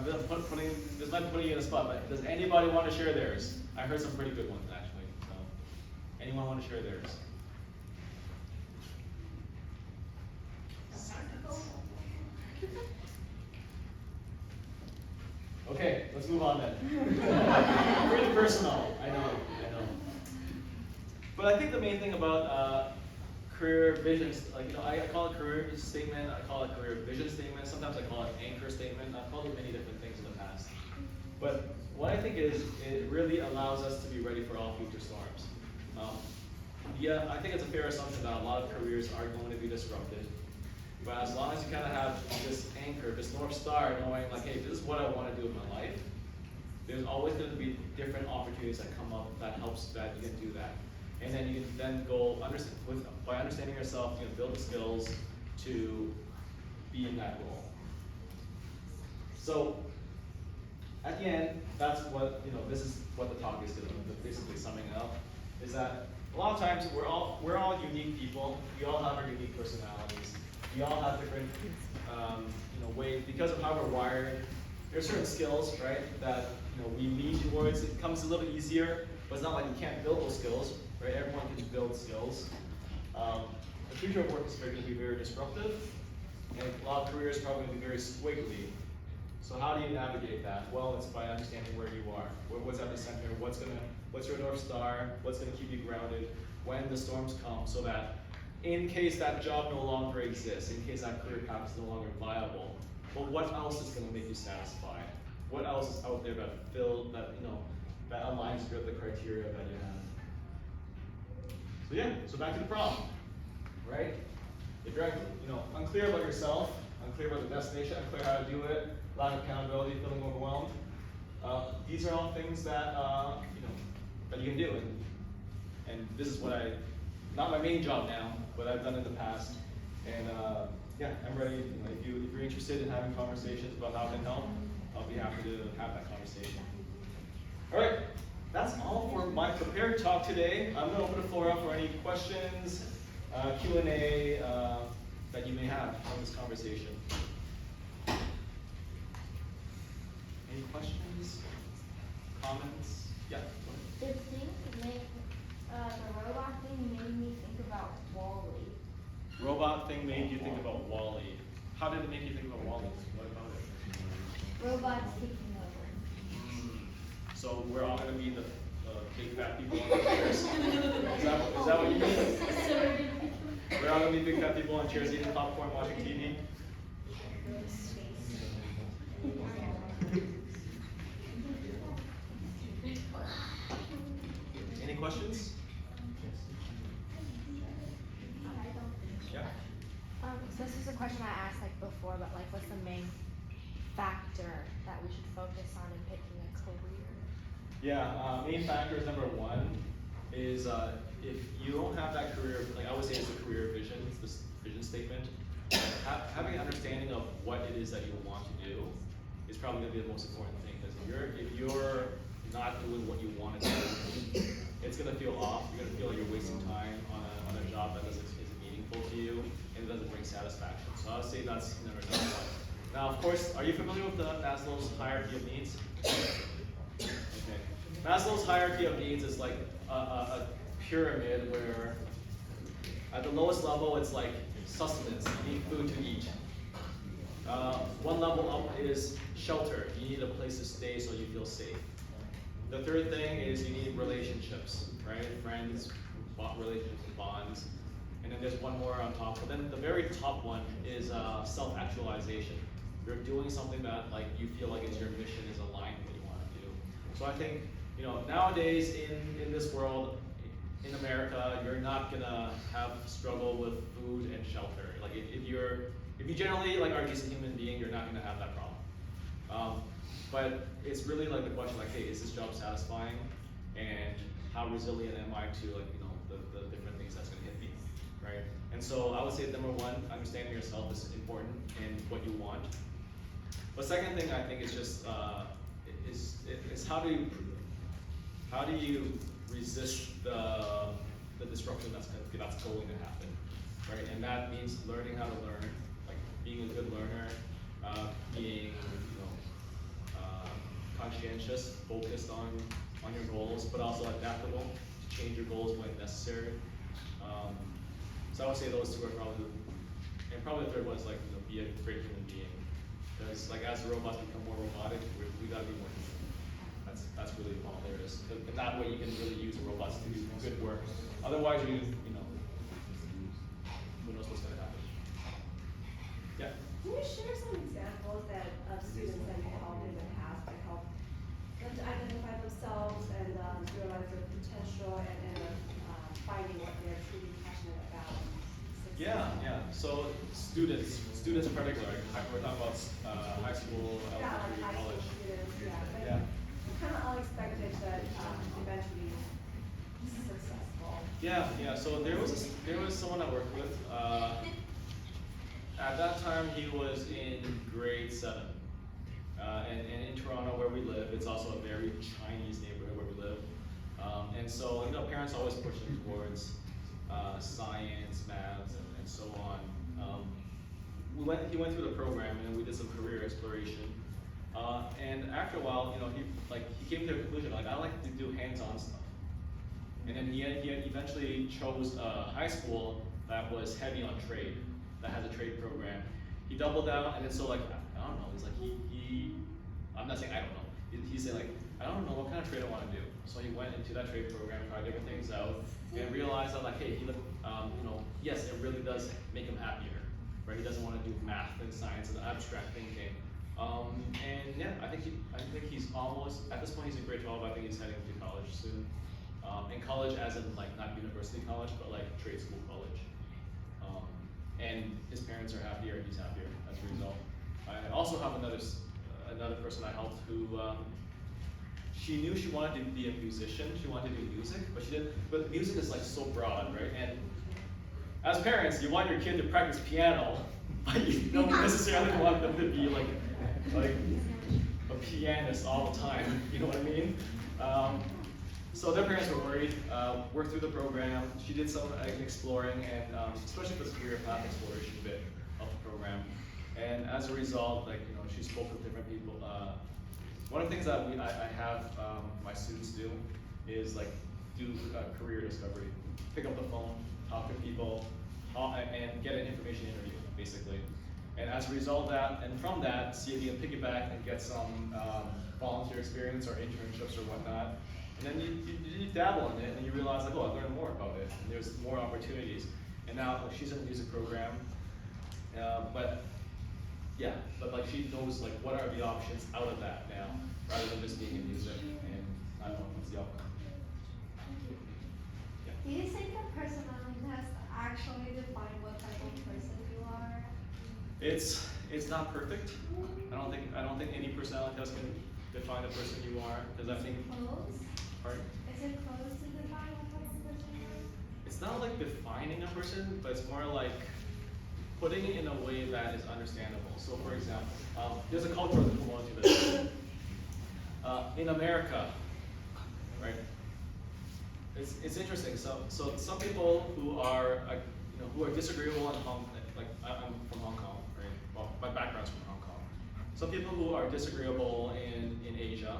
S2: This might be putting you in a spot, but does anybody want to share theirs? I heard some pretty good ones actually. So, anyone want to share theirs? Okay, let's move on then. Pretty personal, I know. But I think the main thing about career visions, I call it career statement, I call it career vision statement, sometimes I call it anchor statement, I've called it many different things in the past. But what I think is, it really allows us to be ready for all future storms. Yeah, I think it's a fair assumption that a lot of careers are going to be disrupted. But as long as you kind of have this anchor, this North Star, knowing hey, this is what I want to do with my life, there's always going to be different opportunities that come up that helps that you can do that. And then you can then go, by understanding yourself, build the skills to be in that role. So at the end, that's what, this is what the talk is doing, basically summing up, is that a lot of times we're all unique people. We all have our unique personalities. We all have different, ways, because of how we're wired. There's certain skills, right, that, we lean towards. It comes a little bit easier, but it's not like you can't build those skills, right? Everyone can build skills. The future of work is going to be very disruptive, and a lot of careers are probably going to be very squiggly. So how do you navigate that? Well, it's by understanding where you are. What's at the center? What's your North Star? What's going to keep you grounded when the storms come, so that in case that job no longer exists, in case that career path is no longer viable, well, what else is going to make you satisfied? What else is out there that that aligns with the criteria that you have? So yeah, so back to the problem, right? If you're unclear about yourself, unclear about the destination, unclear how to do it, lack of accountability, feeling overwhelmed, these are all things that that you can do. And this is what not my main job now, but I've done in the past. And yeah, I'm ready. If you're interested in having conversations about how I can help, I'll be happy to have that conversation. All right, that's all for my prepared talk today. I'm going to open the floor up for any questions, Q&A that you may have on this conversation. Any questions? Comments? Yeah.
S10: The thing the robot thing made me think about Wall-E.
S2: Robot thing made you think about Wall-E. How did it make you think about Wall-E? What about it?
S10: Robots taking over.
S2: So we're all going to be the big fat people on the chairs? Is that what you mean? We're all going to be big fat people on chairs eating popcorn, watching TV? Any questions? Yeah.
S3: So this is a question I asked before, but what's the main factor that we should focus on in picking a career?
S2: Yeah, main factor is number one is if you don't have that career, I would say it's a career vision, it's this vision statement. Having an understanding of what it is that you want to do is probably going to be the most important thing, because if you're not doing what you want to do, it's going to feel off. You're going to feel like you're wasting time on a job that isn't meaningful to you and it doesn't bring satisfaction. So I would say that's number one. Now, of course, are you familiar with Maslow's hierarchy of needs? Okay. Maslow's hierarchy of needs is like a pyramid where at the lowest level it's like sustenance, you need food to eat. One level up is shelter, you need a place to stay so you feel safe. The third thing is you need relationships, right? Friends, relationships, and bonds. And then there's one more on top. But then the very top one is self-actualization. You're doing something that you feel like it's your mission, is aligned with what you want to do. So I think nowadays in this world, in America, you're not gonna have struggle with food and shelter. If you generally are a decent human being, you're not gonna have that problem. But it's really the question hey, is this job satisfying? And how resilient am I to the different things that's gonna hit me, right? And so I would say number one, understanding yourself is important and what you want. But second thing I think is just is how do you resist the disruption that's going to happen, right? And that means learning how to learn, being a good learner, being conscientious, focused on your goals, but also adaptable to change your goals when necessary. So I would say those two are probably, and probably the third one is be a great human being. Because as the robots become more robotic, we gotta be more human. That's really all there is. And that way you can really use the robots to do good work. Otherwise, who knows what's gonna happen. Yeah.
S12: Can you share some examples of students that you helped in the past to help them to identify themselves and realize their potential and finding what they're truly passionate about?
S2: Yeah. So students in particular, we're talking about high school, elementary,
S12: high school
S2: college.
S12: students,
S2: Yeah.
S12: Kind of unexpected, but eventually successful.
S2: Yeah. So there was someone I worked with. At that time, he was in grade 7. And in Toronto, where we live, it's also a very Chinese neighborhood where we live. And so, you know, parents always push him towards science, maths, and so on. He went through the program, and we did some career exploration. And after a while, you know, he came to a conclusion, like, I like to do hands-on stuff. And then he eventually chose a high school that was heavy on trade, that has a trade program. He doubled down, and then so like, I don't know, he's like, I'm not saying I don't know, he said like, I don't know what kind of trade I want to do. So he went into that trade program, tried different things out, and realized that like, hey, you know, yes, it really does make him happier, right? He doesn't want to do math and science and abstract thinking. And yeah, I think he's almost, at this point he's in grade 12, I think he's heading to college soon. And college as in like not university college, but like trade school college. And his parents are happier, he's happier as a result. I also have another person I helped who, she knew she wanted to be a musician, she wanted to do music, but she didn't, but music is like so broad, right? And as parents, you want your kid to practice piano, but you don't necessarily want them to be like a pianist all the time, you know what I mean? So their parents were worried, worked through the program. She did some exploring, and especially for the career path exploration bit of the program. And as a result, like, you know, she spoke with different people. One of the things that I have my students do is like do career discovery. Pick up the phone, talk to people, and get an information interview, basically. And as a result of that, and from that, see if you can piggyback and get some volunteer experience or internships or whatnot. And then you dabble in it, and you realize like, oh, I learned more about it, and there's more opportunities. And now like, she's in the music program, but like she knows like what are the options out of that now, rather than just being in music. And I don't know what's the outcome. Yeah.
S6: Do you think a personality test actually define what type of person you are?
S2: It's not perfect. I don't think any personality test can define the person you are, because I think.
S6: Close?
S2: Pardon?
S6: Is it close to define what type of person you are?
S2: It's not like defining a person, but it's more like putting it in a way that is understandable. So for example, there's a cultural component to this. In America, right? It's interesting. So some people who are who are disagreeable in Hong, like I'm from Hong Kong, right? Well, my background's from Hong Kong. Some people who are disagreeable in Asia,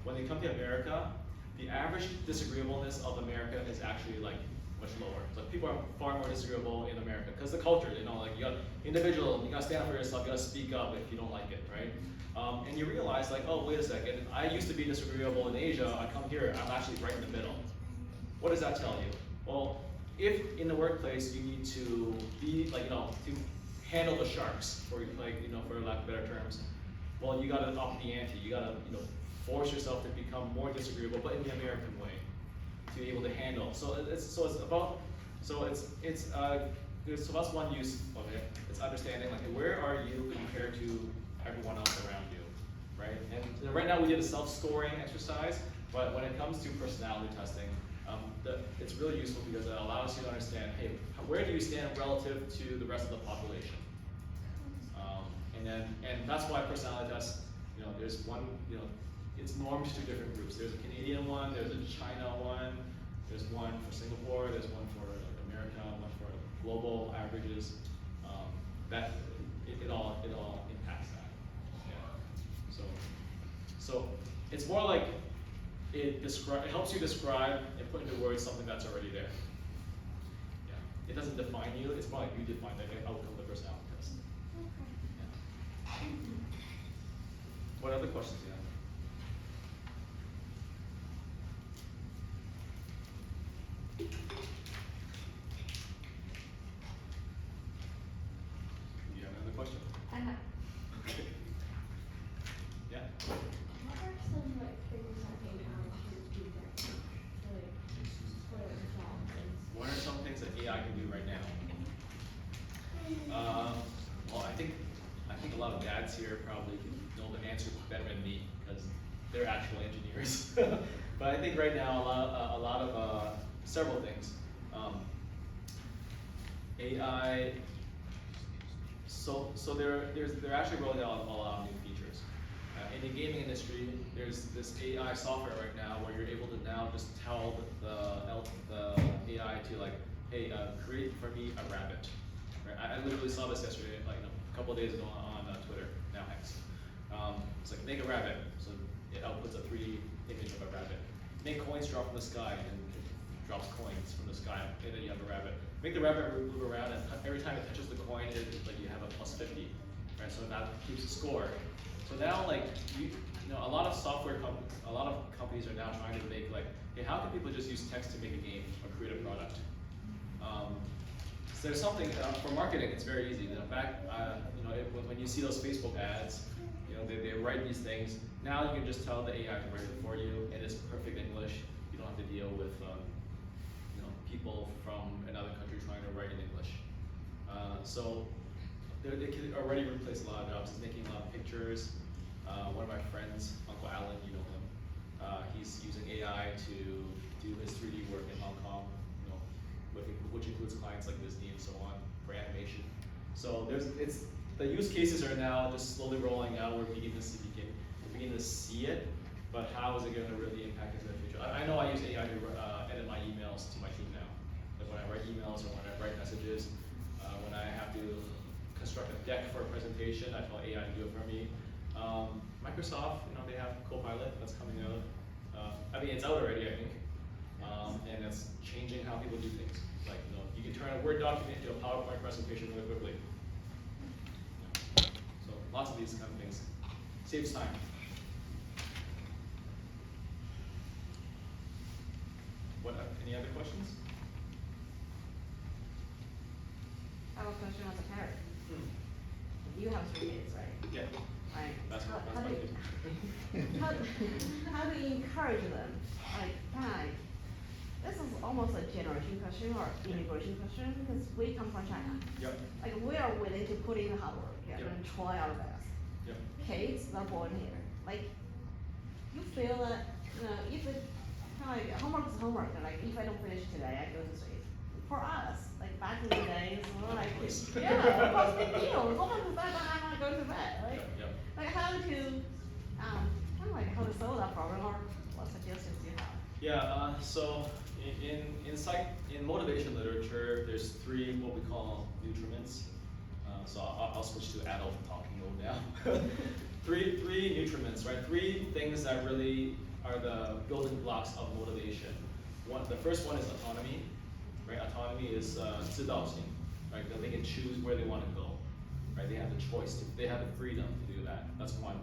S2: when they come to America, the average disagreeableness of America is actually like much lower. So people are far more disagreeable in America because the culture, you know, like you got individual, you got to stand up for yourself, you got to speak up if you don't like it, right? And you realize like, oh, wait a second, I used to be disagreeable in Asia, I come here, I'm actually right in the middle. What does that tell you? Well, if in the workplace you need to be like, you know, to handle the sharks, for like, you know, for lack of better terms, well, you got to up the ante, you got to, you know, force yourself to become more disagreeable, but in the American way, to be able to handle. So that's one use of it. It's understanding like where are you compared to everyone else around you, right? And right now we did a self-scoring exercise, but when it comes to personality testing, it's really useful because it allows you to understand, hey, where do you stand relative to the rest of the population? And that's why personality tests, you know, there's one, you know, it's normed to different groups. There's a Canadian one, there's a China one, there's one for Singapore, there's one for America, one for global averages. It all impacts that. Yeah. So it's more like it helps you describe and put into words something that's already there. Yeah. It doesn't define you. It's more like you define the outcome of the personality test. Yeah. What other questions do you have? You have another question? Okay. Yeah.
S12: What are some like things that AI can do that like for jobs?
S2: What are some things that AI can do right now? Well, I think a lot of dads here probably know the answer better than me because they're actual engineers. But I think right now a lot of several things. AI So they're actually rolling out a lot of new features. In the gaming industry, there's this AI software right now where you're able to now just tell the AI to like, hey, create for me a rabbit. Right? I literally saw this yesterday, like a couple of days ago on Twitter, now X. It's like make a rabbit, so it outputs a 3D image of a rabbit. Make coins drop from the sky, and it drops coins from the sky, and then you have a rabbit. Make the rabbit move around, and every time it touches the coin, like you have a plus 50, right? So that keeps the score. So now, like you know, a lot of companies are now trying to make like, hey, how can people just use text to make a game or create a product? So there's something for marketing. It's very easy. In fact, you know, when you see those Facebook ads, you know, they write these things. Now you can just tell the AI to write it for you, and it's perfect English. You don't have to deal with you know, people from another country trying to write in English. So they can already replace a lot of jobs. It's making a lot of pictures. One of my friends, Uncle Alan, you know him. He's using AI to do his 3D work in Hong Kong, you know, which includes clients like Disney and so on for animation. So the use cases are now just slowly rolling out. We're beginning to see it, but how is it going to really impact us in the future? I know I use AI to edit my emails to my team now. Like when I write emails or when I write messages, when I have to construct a deck for a presentation, I tell AI to do it for me. Microsoft, you know, they have Copilot that's coming out. I mean, it's out already, I think, and it's changing how people do things. Like, you know, you can turn a Word document into a PowerPoint presentation really quickly. Yeah. So lots of these kind of things. Saves time. Any other questions?
S7: I have a question as a parent. You have 3 kids, right?
S2: Yeah.
S7: Right.
S2: That's
S7: how
S2: my
S7: do
S2: kid.
S7: how do you encourage them? Like, this is almost a generation question or immigration question because we come from China.
S2: Yep.
S7: Like we are willing to put in the hard work and
S2: Yep.
S7: try our best.
S2: Yep.
S7: Kids are born here. Like you feel that if it kind of like homework is homework. And like if I don't finish today, I go to sleep. For us, like back in the days, we're like yeah, what's the deal? Homework is done, I want to go to bed. Like,
S2: Yep.
S7: like how to kind of like how to solve that problem or what suggestions do you have?
S2: Yeah. So in motivation literature, there's 3 what we call nutriments. So I'll switch to adult talking mode now. three nutriments, right? 3 things that really are the building blocks of motivation. The first one is autonomy, right? Autonomy is 自导性, right? That they can choose where they want to go, right? They have the choice, they have the freedom to do that. That's one.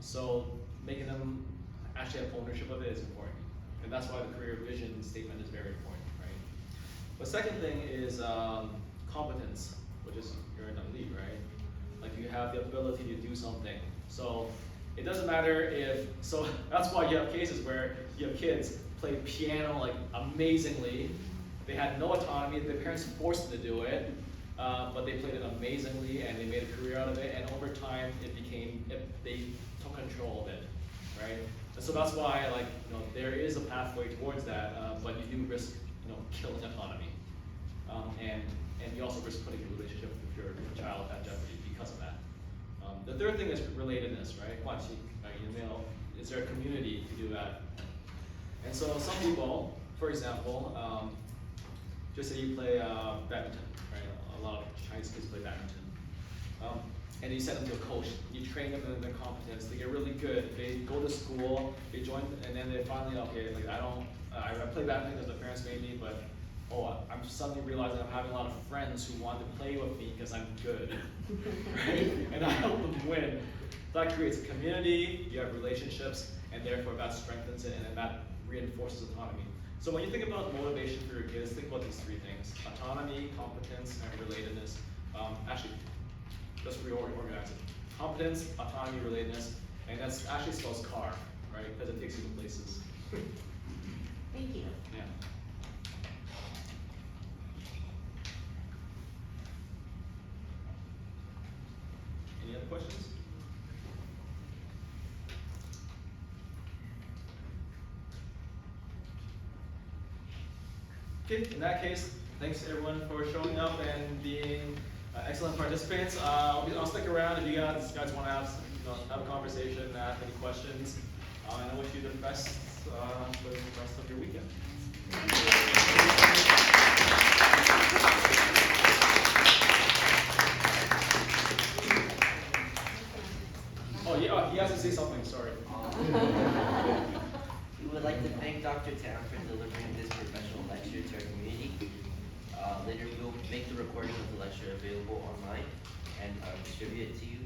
S2: So making them actually have ownership of it is important. And that's why the career vision statement is very important, right? The second thing is competence, which is you're in a lead, right? Like you have the ability to do something. So it doesn't matter so that's why you have cases where you have kids play piano like amazingly. They had no autonomy, their parents forced them to do it, but they played it amazingly and they made a career out of it, and over time they took control of it, right? And so that's why, like, you know, there is a pathway towards that, but you do risk, you know, killing autonomy, and you also risk putting your relationship with your child at jeopardy because of that. The third thing is relatedness, right? 关系, right? Is there a community to do that? And so some people, for example, just say you play badminton, right? A lot of Chinese kids play badminton. And you send them to a coach, you train them in their competence, they get really good, they go to school, they join, and then they finally, okay, like I play badminton because my parents made me, but I'm suddenly realizing I'm having a lot of friends who want to play with me because I'm good, right? And I help them win. That creates a community, you have relationships, and therefore that strengthens it, and then that reinforces autonomy. So when you think about motivation for your kids, think about these 3 things: autonomy, competence, and relatedness. Actually, just reorganize it. Competence, autonomy, relatedness, and that's actually spells car, right? Because it takes you to places.
S7: Thank you.
S2: Yeah. Any other questions? Okay, in that case, thanks everyone for showing up and being Excellent participants. I'll stick around if you guys want to have a conversation, ask any questions. And I wish you the best for the rest of your weekend. Oh yeah, he has to say something. Sorry.
S1: We would like to thank Dr. Tam for delivering this professional lecture to our community. Later we will make the recording of the lecture available online and distribute it to you.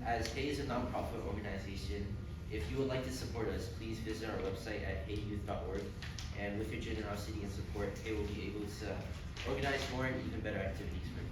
S1: As Hay is a nonprofit organization, if you would like to support us, please visit our website at hayyouth.org. And with your generosity and support, Hay will be able to organize more and even better activities for you.